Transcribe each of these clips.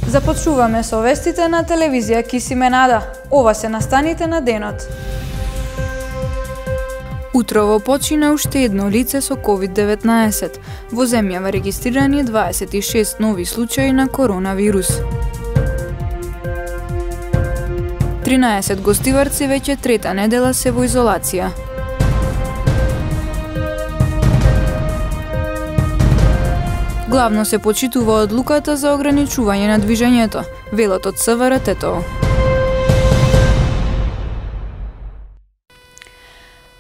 Започнуваме со вестите на телевизија Кисименада. Ова се настаните на денот. Утрово почина уште едно лице со COVID-19. Во земјава регистрирани 26 нови случаи на коронавирус. 13 гостиварци веќе трета недела се во изолација. Главно се почитува одлуката за ограничување на движењето, велат од СВР Тетово.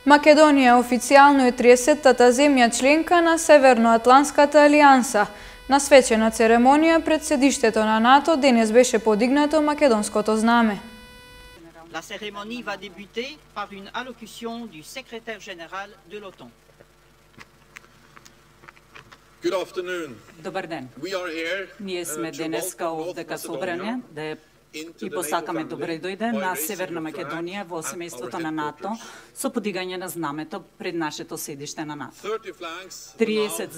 Македонија официјално е 30-тата земја членка на Северноатланската алијанса. На свечена церемонија пред седиштето на НАТО денес беше подигнато македонското знаме. La cérémonie va débuter par une allocution du secrétaire général de l'OTAN. Good afternoon. Добар ден. We are here. Ние сме денеска овде ка собрани да и посакаме добре дојде на Северна Македонија во семејството на НАТО со подигање на знамето пред нашето седиште на НАТО. 30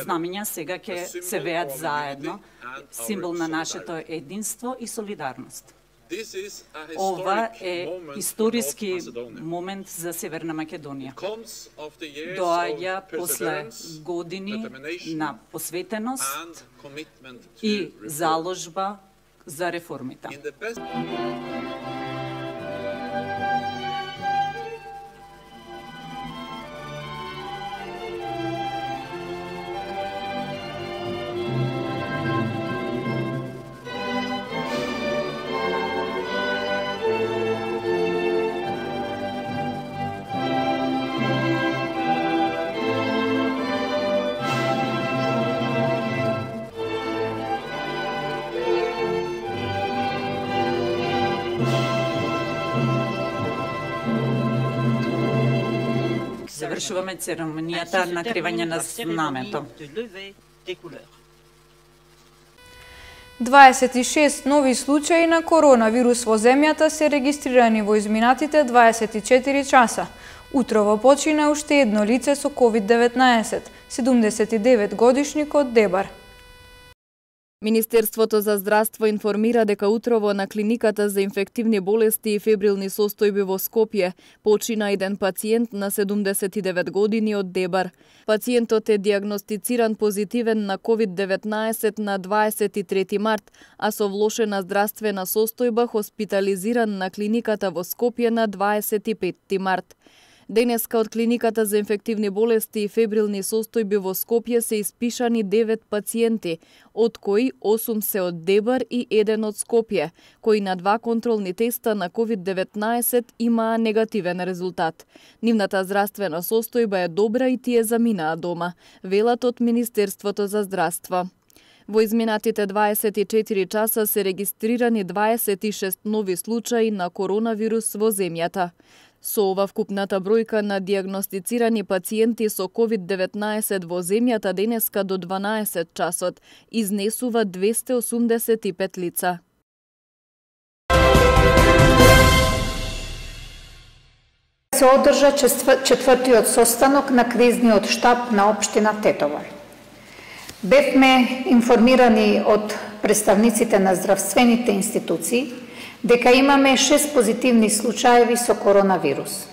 знамиња сега ќе се веат заедно, символ на нашето единство и солидарност. Ова е историски момент за Северна Македонија. Доаѓа после години на посветеност и заложба за реформите. Завршуваме церемонијата на кривање на знамето. 26 нови случаи на коронавирус во земјата се регистрирани во изминатите 24 часа. Утрово почина уште едно лице со COVID-19, 79 годишник од Дебар. Министерството за здравство информира дека утрово на клиниката за инфективни болести и фебрилни состојби во Скопје почина еден пациент на 79 години од Дебар. Пациентот е диагностициран позитивен на COVID-19 на 23 март, а со влошена здравствена состојба хоспитализиран на клиниката во Скопје на 25 март. Денеска од клиниката за инфективни болести и фебрилни состојби во Скопје се испишани 9 пациенти, од кои 8 се од Дебар и 1 од Скопје, кои на 2 контролни теста на COVID-19 имаа негативен резултат. Нивната здравствена состојба е добра и тие заминаа дома, велат од Министерството за здравство. Во изминатите 24 часа се регистрирани 26 нови случаи на коронавирус во земјата. Со ова вкупната бројка на диагностицирани пациенти со COVID-19 во земјата денеска до 12 часот изнесува 285 лица. Се одржа четвртиот состанок на кризниот штаб на општина Тетово. Бевме информирани од представниците на здравствените институции дека имаме 6 позитивни случаеви со коронавирус.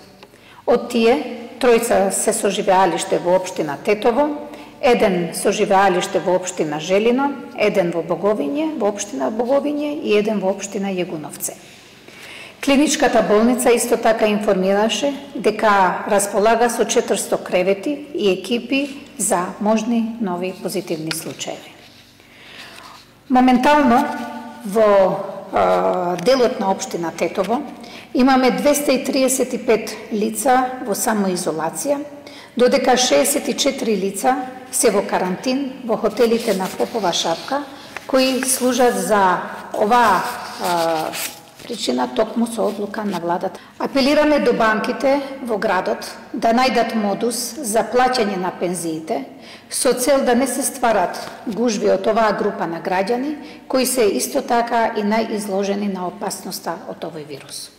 Од тие, тројца се соживеалиште во општина Тетово, еден соживеалиште во општина Желино, еден во Боговиње, во општина Боговиње и еден во општина Јегуновце. Клиничката болница исто така информираше дека располага со 400 кревети и екипи за можни нови позитивни случаеви. Моментално во делот на општина Тетово имаме 235 лица во самоизолација, додека 64 лица се во карантин во хотелите на Попова шапка, кои служат за оваа причина токму со одлука на владата. Апелираме до банките во градот да најдат модус за плаќање на пензиите со цел да не се стварат гужви од оваа група на граѓани кои се исто така и најизложени на опасноста од овој вирус.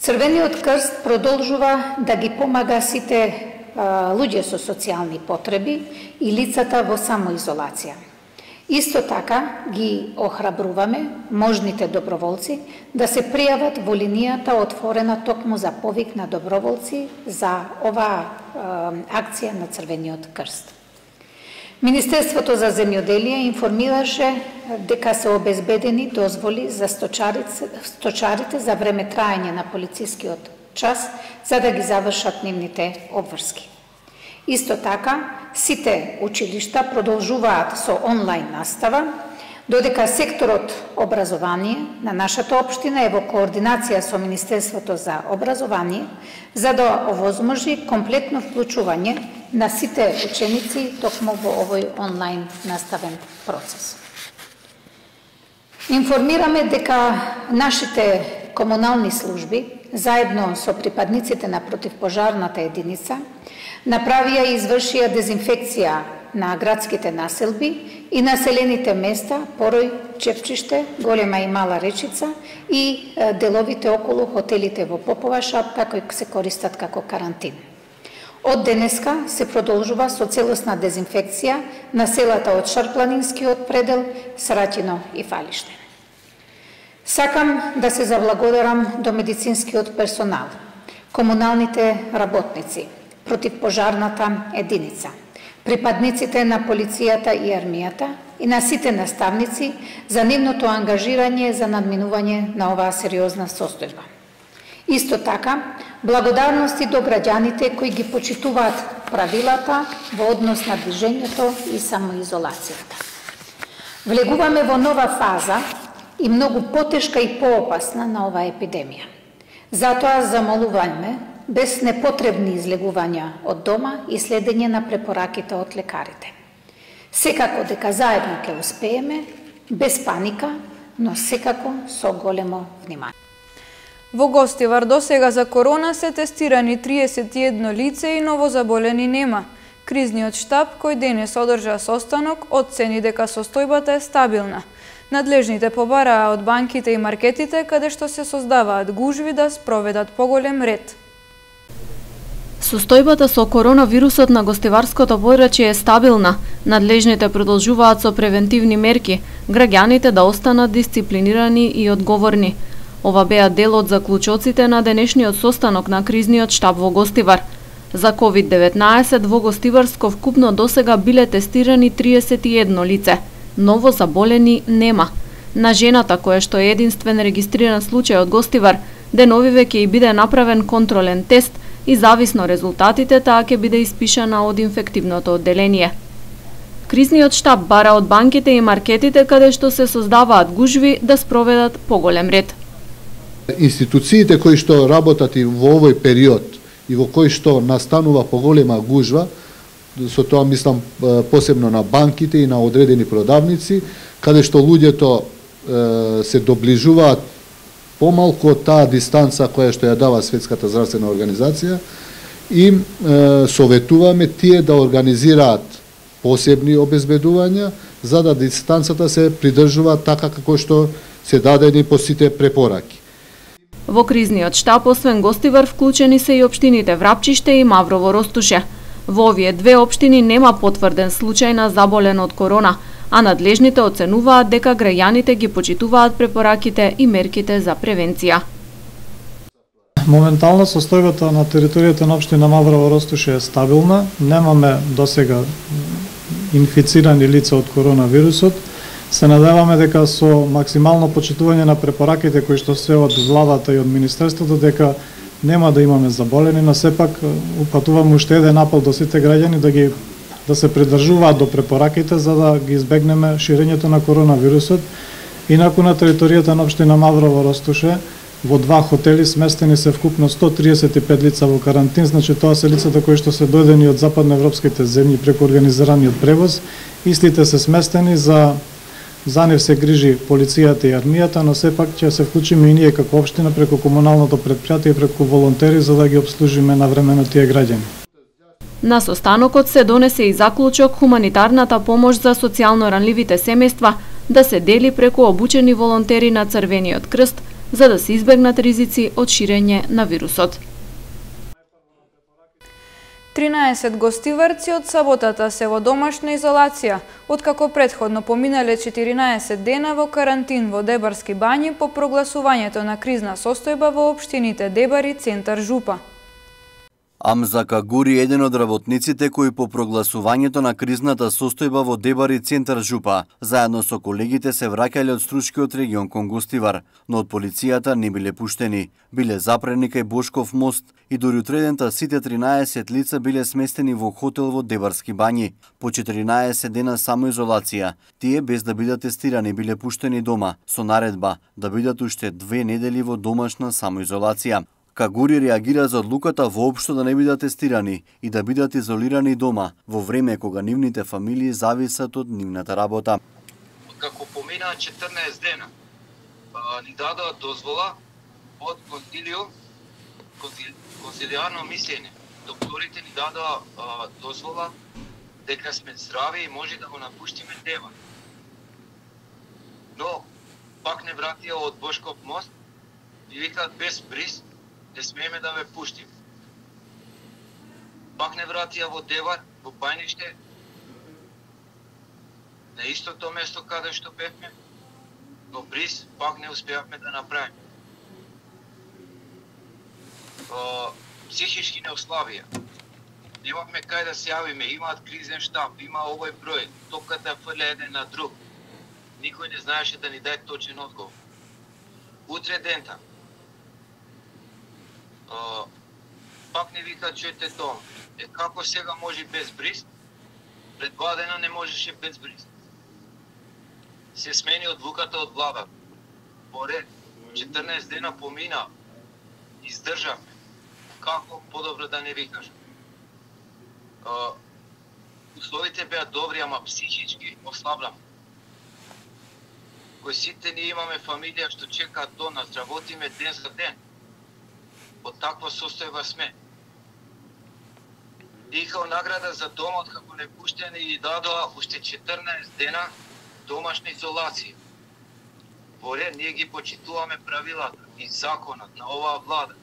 Црвениот крст продолжува да ги помага сите луѓе со социјални потреби и лицата во самоизолација. Исто така ги охрабруваме можните доброволци да се пријават во линијата отворена токму за повик на доброволци за оваа акција на Црвениот крст. Министерството за земјоделие информираше дека се обезбедени дозволи за сточарите за време траење на полицискиот час за да ги завршат нивните обврски. Исто така, сите училишта продолжуваат со онлайн настава, додека секторот образование на нашата општина е во координација со Министерството за образование за да овозможи комплетно вклучување на сите ученици токму во овој онлайн наставен процес. Информираме дека нашите комунални служби, заедно со припадниците на противпожарната единица, направија и извршија дезинфекција на градските населби и населените места Порој, Чепчиште, Голема и Мала Речица и деловите околу хотелите во Попова шапка кои се користат како карантин. Од денеска се продолжува со целосна дезинфекција на селата од Шарпланинскиот предел, Сраќино и Фалиште. Сакам да се заблагодарам до медицинскиот персонал, комуналните работници, противпожарната единица, припадниците на полицијата и армијата и на сите наставници за нивното ангажирање за надминување на оваа сериозна состојба. Исто така, благодарности до граѓаните кои ги почитуваат правилата во однос на движењето и самоизолацијата. Влегуваме во нова фаза и многу потешка и поопасна на оваа епидемија. Затоа замолуваме без непотребни излегувања од дома и следење на препораките од лекарите. Секако дека заедно ќе успееме, без паника, но секако со големо внимание. Во Гостивар досега за корона се тестирани 31 лице и новозаболени нема. Кризниот штаб кој денес одржа состанок оцени дека состојбата е стабилна. Надлежните побараа од банките и маркетите каде што се создаваат гужви да спроведат поголем ред. Состојбата со коронавирусот на гостиварското подрачје е стабилна. Надлежните продолжуваат со превентивни мерки, граѓаните да останат дисциплинирани и одговорни. Ова беа дел од заклучоците на денешниот состанок на кризниот штаб во Гостивар. За COVID-19 во Гостиварско вкупно досега биле тестирани 31 лице. Ново заболени нема. На жената која што е единствен регистриран случај од Гостивар, деновиве ќе и биде направен контролен тест и зависно резултатите таа ќе биде испишана од инфективното одделение. Кризниот штаб бара од банките и маркетите каде што се создаваат гужви да спроведат поголем ред. Институциите кои што работат и во овој период и во кои што настанува поголема гужва, со тоа мислам посебно на банките и на одредени продавници, каде што луѓето се доближуваат помалку од таа дистанца која што ја дава Светската здравствена организација, им советуваме тие да организираат посебни обезбедувања за да дистанцата се придржува така како што се дадени по сите препораки. Во кризниот штаб освен Гостивар вклучени се и општините Врапчиште и Маврово Ростуше. Во овие две општини нема потврден случај на заболен од корона, а надлежните оценуваат дека граѓаните ги почитуваат препораките и мерките за превенција. Моментално состојбата на територијата на општина Маврово Ростуше е стабилна, немаме досега инфицирани лица од коронавирусот. Се надеваме дека со максимално почитување на препораките кои што се од владата и од министерството дека нема да имаме заболени, но сепак упатувам уште еден апел до сите граѓани да се придржуваат до препораките за да ги избегнеме ширењето на коронавирусот. Инаку на територијата на општина Маврово Ростуше во два хотели сместени се вкупно 135 лица во карантин, значи тоа се лицата кои што се дојдени од западноевропските земји преку организираниот превоз. Истите се сместени за нив се грижи полицијата и армијата, но сепак ќе се вклучиме и ние како општина преку комуналното претпријатие и преку волонтери за да ги обслужиме навремено тие граѓани. На состанокот се донесе и заклучок хуманитарната помош за социјално ранливите семејства да се дели преку обучени волонтери на Црвениот крст за да се избегнат ризици од ширење на вирусот. 13 гостиварци од саботата се во домашна изолација, откако претходно поминале 14 дена во карантин во Дебарски бањи по прогласувањето на кризна состојба во општините Дебар и Центар Жупа. Амза Кагури е еден од работниците кои по прогласувањето на кризната состојба во Дебар и Центар Жупа, заедно со колегите се враќале од стручкиот регион кон Гостивар, но од полицијата не биле пуштени. Биле запрени кај Бошков мост и дури утредента сите 13 лица биле сместени во хотел во Дебарски бањи. По 14 дена самоизолација, тие без да бидат тестирани биле пуштени дома, со наредба да бидат уште 2 недели во домашна самоизолација. Кагури реагира за одлуката воопшто да не бидат тестирани и да бидат изолирани дома во време кога нивните фамилии зависат од нивната работа. Како поминаа 14 дена, ни дадоа дозвола од консилиарно мислење. Докторите ни дадоа дозвола дека сме здрави и може да го напуштиме Дебар. Но пак не вратија од Бошков мост и викаат без бриз не смееме да ве пуштиме. Пак не вратија во Дебар, во Бајниште, на истото место каде што бевме, но бриз пак не успеавме да направиме. Психички не ослабија. Немавме кај да се јавиме, имаат кризен штаб, има овој број, топката фрле еден на друг. Никој не знаеше да ни даде точен одговор. Утре дента, пак не вика чујте дом. Како сега може без бриз? Пред 2 дена не можеше без бриз. Се смени одлуката од влада. Поред 14 дена помина, издржавме. Како подобро да не викаш? Условите беа добри, ама психички ослабнаме. Кој сите ние имаме фамилија што чекаат до нас, работиме ден за ден. Од таква состојба сме. И као награда за домот, како не пуштени, и дадоа уште 14 дена домашна изолација. Поред, ние ги почитуваме правилата и законот на оваа влада.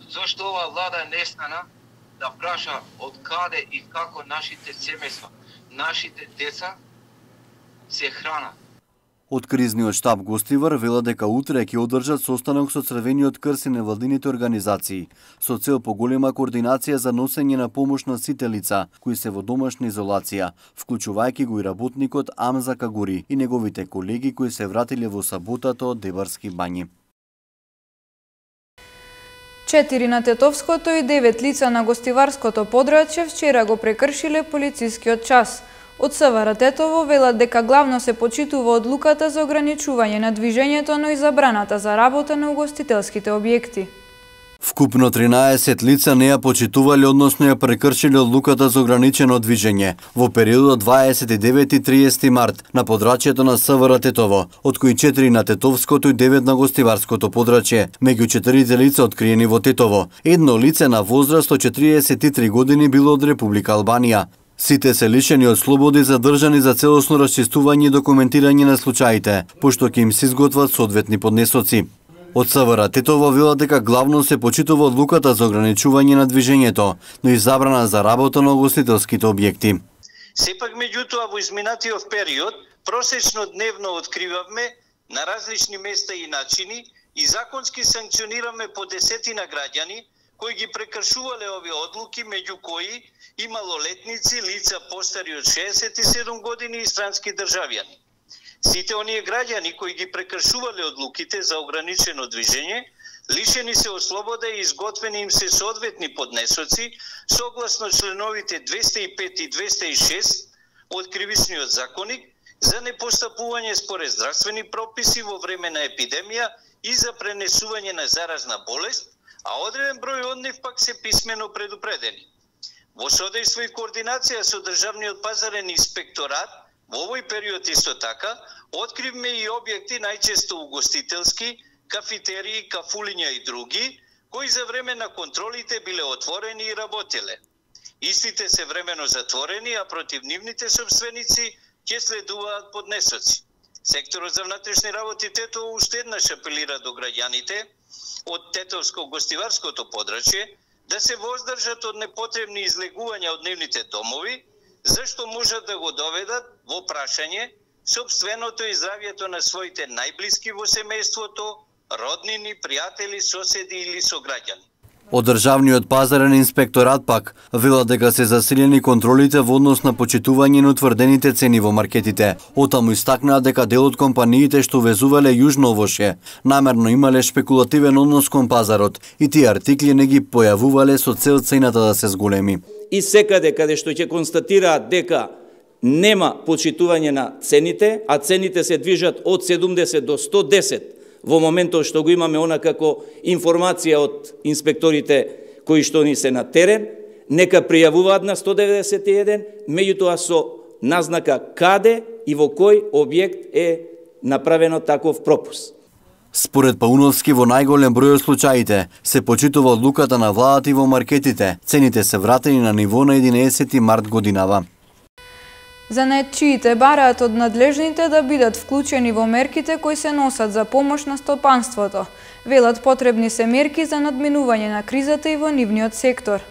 Зошто оваа влада не стана да праша од каде и како нашите семејства, нашите деца се хранат. Од кризниот штаб Гостивар велат дека утре ќе одржат состанок со Црвениот крст и невладините организации со цел поголема координација за носење на помош на сите лица кои се во домашна изолација, вклучувајќи го и работникот Амза Кагури и неговите колеги кои се вратиле во саботата од Дебарски бањи. 4 на Тетовското и 9 лица на Гостиварското подрачје вчера го прекршиле полицискиот час. Од СВР Тетово велат дека главно се почитува одлуката за ограничување на движењето, но и забраната за работа на угостителските објекти. Вкупно 13 лица не ја почитувале, односно ја прекршиле одлуката за ограничено движење во периодот 29 и 30 март на подрачјето на СВР Тетово, од кои 4 на Тетовското и 9 на Гостиварското подрачје. Меѓу 4 лица откриени во Тетово, едно лице на возраст од 43 години било од Република Албанија. Сите се лишени од слободи, задржани за целосно расчистување и документирање на случаите, пошто ќе им се изготват соодветни поднесоци. Од СВР Тетово велат дека главно се почитува одлуката за ограничување на движењето, но и забрана за работа на угостителските објекти. Сепак меѓутоа во изминатиот период просечно дневно откривавме на различни места и начини и законски санкционираме по десетина граѓани кои ги прекршувале овие одлуки, меѓу кои и малолетници, лица постари од 67 години и странски државјани. Сите оние граѓани кои ги прекршувале одлуките за ограничено движење, лишени се од слобода и изготвени им се соодветни поднесоци согласно членовите 205 и 206 од Кривичниот законник за непостапување според здравствени прописи во време на епидемија и за пренесување на заразна болест, а одреден број од нив пак се писмено предупредени. Во содейство и координација со Државниот пазарен инспекторат, во овој период исто така, откривме и објекти најчесто угостителски, кафетерии, кафулиња и други, кои за време на контролите биле отворени и работеле. Истите се времено затворени, а против нивните собственици ќе следуваат поднесоци. Секторот за внатрешни работи Тетово уште еднаш апелира до граѓаните од Тетовско-Гостиварското подрачје да се воздржат од непотребни излегувања од нивните домови, зашто можат да го доведат во прашање сопственото и здравјето на своите најблиски во семејството, роднини, пријатели, соседи или сограѓани. Од Државниот пазарен инспекторат пак велат дека се засилени контролите во однос на почитување на утврдените цени во маркетите. Отаму истакнаа дека дел од компаниите што везувале јужно овошје намерно имале шпекулативен однос кон пазарот и тие артикли не ги појавувале со цел цената да се зголеми. И секаде каде што ќе констатираат дека нема почитување на цените, а цените се движат од 70 до 110 во моментот што го имаме она како информација од инспекторите кои што ни се на терен, нека пријавуваат на 191, меѓутоа со назнака каде и во кој објект е направено таков пропуск. Според Пауновски, во најголем број од случаите се почитува одлуката на владата и во маркетите. Цените се вратени на ниво на 11 март годинава. Занаетчиите бараат од надлежните да бидат вклучени во мерките кои се носат за помош на стопанството. Велат потребни се мерки за надминување на кризата и во нивниот сектор.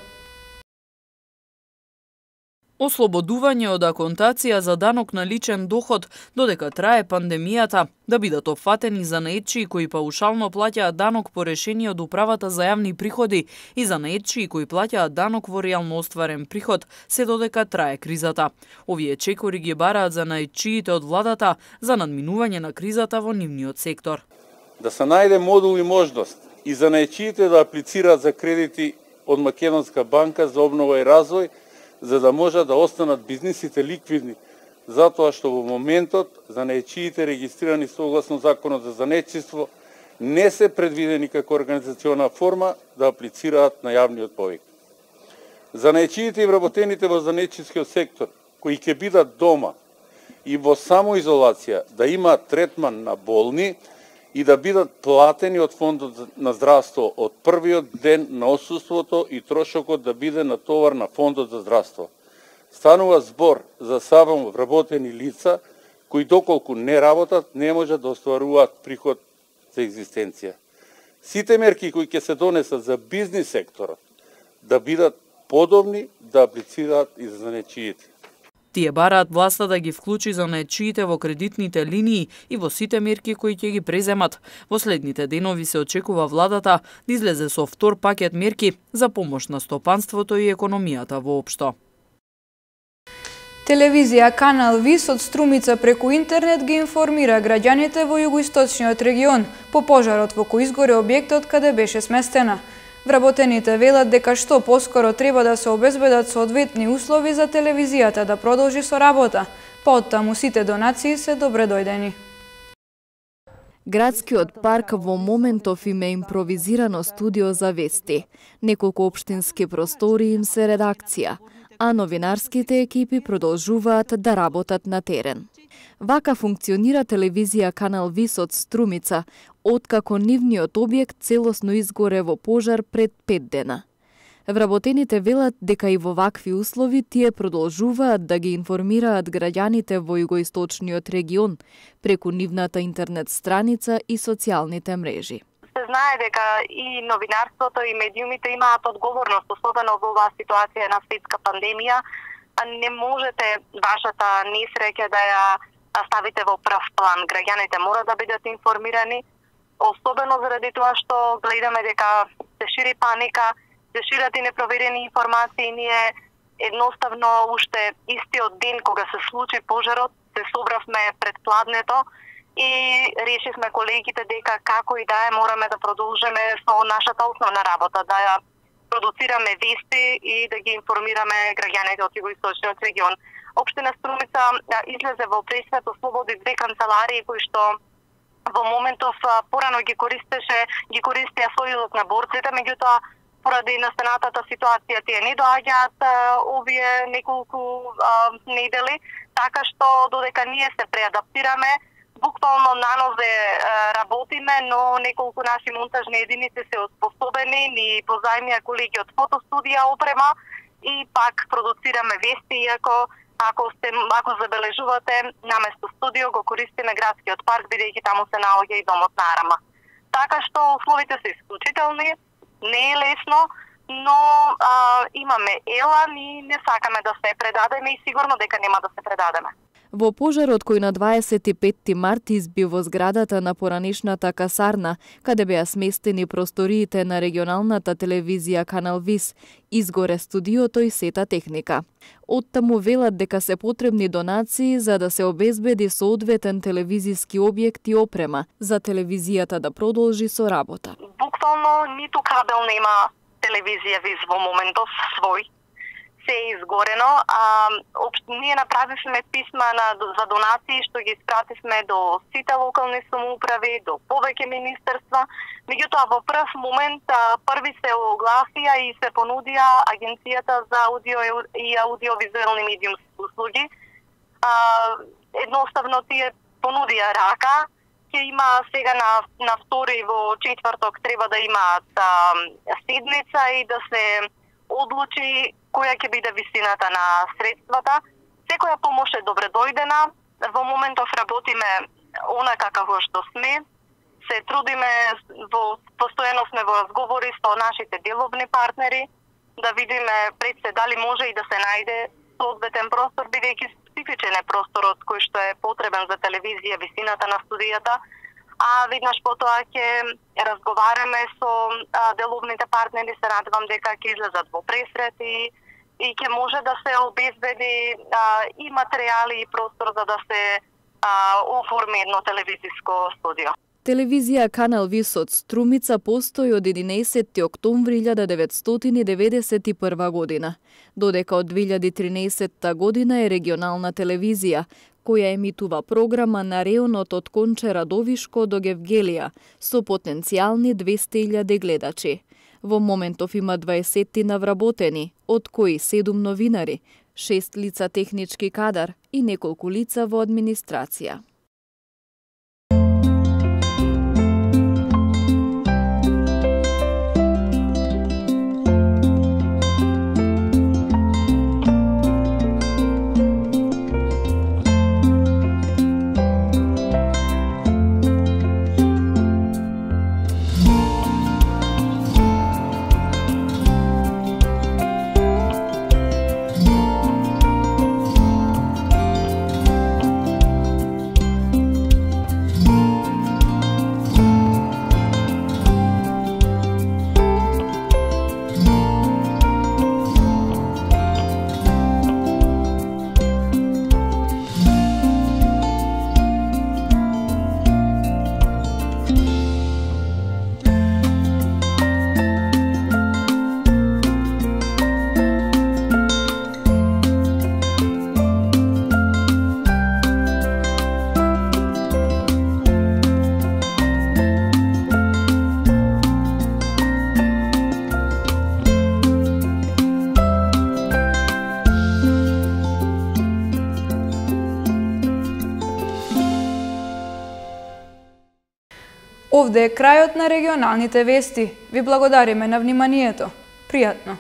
Ослободување од аконтација за данок на личен доход додека трае пандемијата, да бидат опфатени занаетчии кои паушално плаќаат данок по решение од Управата за јавни приходи и занаетчии кои плаќаат данок во реално остварен приход, се додека трае кризата. Овие чекори ги бараат занаетчиите од владата за надминување на кризата во нивниот сектор. Да се најде модул и можност и занаетчиите да аплицираат за кредити од Македонска банка за обнова и развој, за да можат да останат бизнисите ликвидни, затоа што во моментот занаетчиите регистрирани согласно Законот за занаетчиство не се предвидени како организациона форма да аплицираат на јавниот повик. Занаетчиите и вработените во занаетчискиот сектор, кои ќе бидат дома и во самоизолација, да имаат третман на болни и да бидат платени од Фондот на здравство од првиот ден на отсуството и трошокот да биде натовар на Фондот за здравство. Станува збор за само вработени лица кои доколку не работат не можат да остваруваат приход за екзистенција. Сите мерки кои ќе се донесат за бизнис секторот да бидат подобни да аплицираат и за занаетчиите. Тие бараат власта да ги вклучи занаетчиите во кредитните линии и во сите мерки кои ќе ги преземат. Во следните денови се очекува владата да излезе со втор пакет мерки за помош на стопанството и економијата воопшто. Телевизија Канал ВИС од Струмица преку интернет ги информира граѓаните во југоисточниот регион по пожарот во кој изгоре објектот каде беше сместена. Вработените велат дека што поскоро треба да се обезбедат соодветни услови за телевизијата да продолжи со работа. Поттаму сите донации се добре дојдени. Градскиот парк во моментов има импровизирано студио за вести. Неколку општински простори им се редакција, а новинарските екипи продолжуваат да работат на терен. Вака функционира телевизија Канал ВИС од Струмица, откако нивниот објект целосно изгоре во пожар пред 5 дена. Вработените велат дека и во вакви услови тие продолжуваат да ги информираат граѓаните во југоисточниот регион преку нивната интернет страница и социјалните мрежи. Се знае дека и новинарството и медиумите имаат одговорност, особено во оваа ситуација на светска пандемија. Не можете вашата несреќа да ја ставите во прв план. Граѓаните мора да бидат информирани, особено заради тоа што гледаме дека се шири паника, се шират и непроверени информации. Ние едноставно уште истиот ден кога се случи пожарот, се собравме пред пладнето и решивме колегите дека како и да е мораме да продолжиме со нашата основна работа, да ја продуцираме вести и да ги информираме граѓаните од југоисточниот регион. Општина Струмица излезе во пресвет, ослободи 2 канцеларии кои што во моментов порано ги користеа Сојузот на борците, меѓутоа поради настанатата ситуација тие не доаѓаат овие неколку недели, така што додека ние се преадаптираме, буквално нанове работиме, но неколку наши монтажни единици се оспособени, ни позајмија колеги од фотостудија опрема и пак продуцираме вести, иако ако забележувате, наместо студио го користиме градскиот парк, бидејќи таму се наоѓа и домот на Арама. Така што условите се исклучителни, не е лесно, но имаме елан и не сакаме да се предадеме и сигурно дека нема да се предадеме. Во пожарот кој на 25 март изби во зградата на поранешната касарна, каде беа сместени просториите на регионалната телевизија Канал Вис, изгоре студиото и сета техника. Оттаму велат дека се потребни донации за да се обезбеди соодветен телевизиски објект и опрема за телевизијата да продолжи со работа. Буквално ниту кабел нема телевизија Вис во моментов свој. Се е изгорено. Ние направивме писма за донации што ги испративме до сите локални самоуправи, до повеќе министерства. Меѓутоа во прв момент први се огласија и се понудија Агенцијата за аудио и аудиовизуелни медиумски услуги. Едноставно тие понудија рака. Ќе има сега на втори во четврток треба да имаат седница и да се одлучи која ќе биде висината на средствата. Секоја помош е добре дојдена. Во моментов работиме онака како што сме. Се трудиме, постојано сме во разговори со нашите деловни партнери, да видиме пред се дали може и да се најде соодветен простор, бидејќи специфичен е просторот кој што е потребен за телевизија, висината на студијата. Виднаш потоа ќе разговараме со деловните партнери, се надевам дека ќе излезат во пресрет и ќе може да се обезбеди и материјали и простор за да се оформи едно телевизиско студио. Телевизија Канал Вис од Струмица постои од 11. октомври 1991 година, додека од 2013 година е регионална телевизија, која емитува програма на реонот од Конче Радовишко до Гевгелија, со потенцијални 200.000 гледачи. Во моментов има 20 вработени, од кои 7 новинари, 6 лица технички кадар и неколку лица во администрација. Овде е крајот на регионалните вести. Ви благодариме на вниманието. Пријатно!